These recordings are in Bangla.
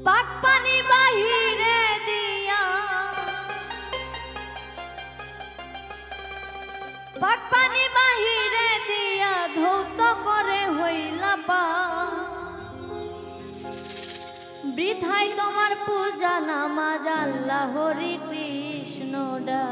পাক পানি বাহিরে দিয়া পাক পানি বাহিরে দিয়া ধৌত করে হইলা পা বৃথায় তোমার পূজা নামাজ আল্লাহ হরি কৃষ্ণ ডা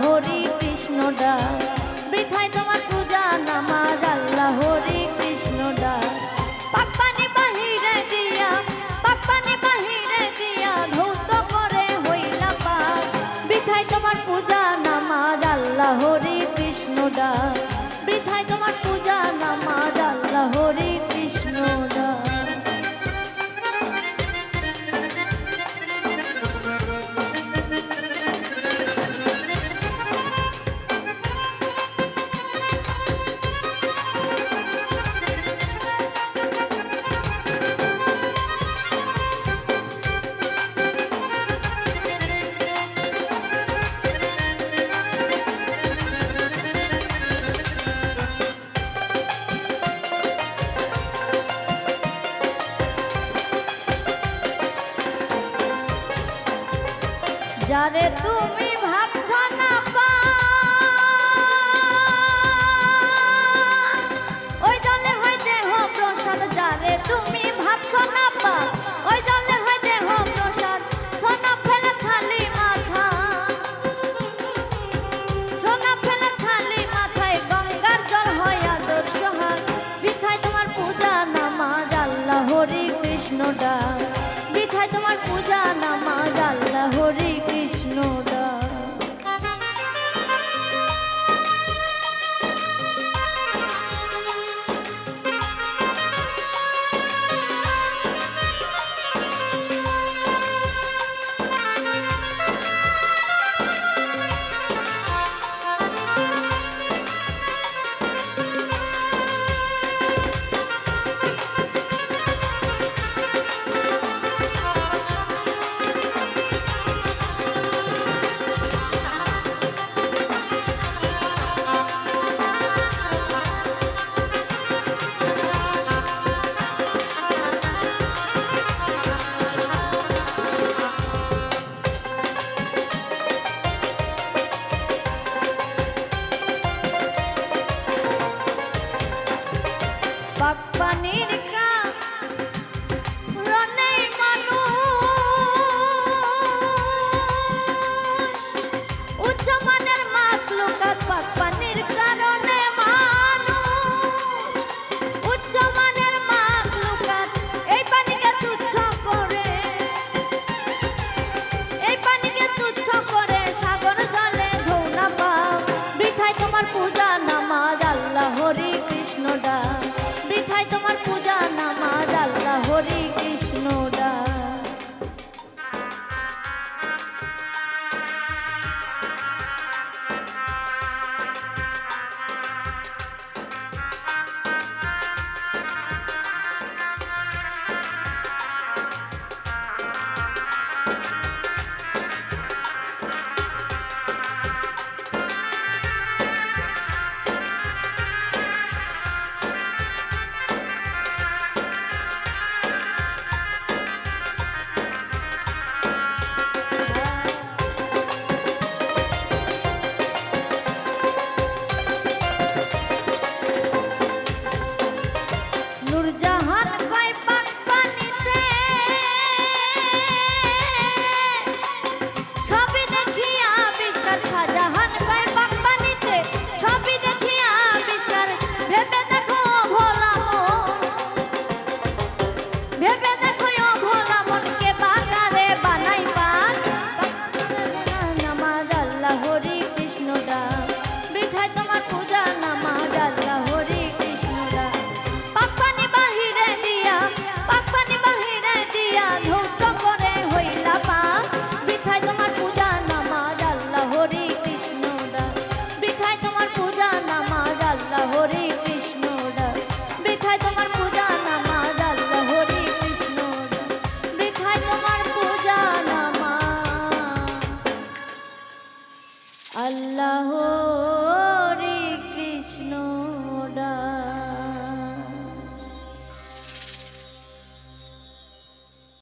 হরি কৃষ্ণ ডা বৃথায় তোমার পূজা নামাজ আল্লাহ হরি কৃষ্ণ ডা পাক পানি বাহিরে দিয়া পাক পানি বাহিরে দিয়া ধৌত করে হইলা পাক বৃথায় তোমার পূজা নামাজ আল্লাহ হরি কৃষ্ণ ডা বৃথায় তোমার পূজা নামাজ আল্লাহ হরি কৃষ্ণ ডা যারে তুমি ভাবছো না পা ওই জলে হয় দেহ প্রসাদ যারে তুমি ভাবছো না পা ওই জলে হয় দেহ প্রসাদ সোনা ফেলে ছালি মাথা সোনা ফেলে ছালি মাথায় গঙ্গার জল হয় আদর্শ হাত বৃথায় তোমার পূজা নামাজ আল্লাহ হরি কৃষ্ণ ডা বৃথায় তোমার পূজা নামাজ আল্লাহ হরি কৃষ্ণ ডা আল্লাহ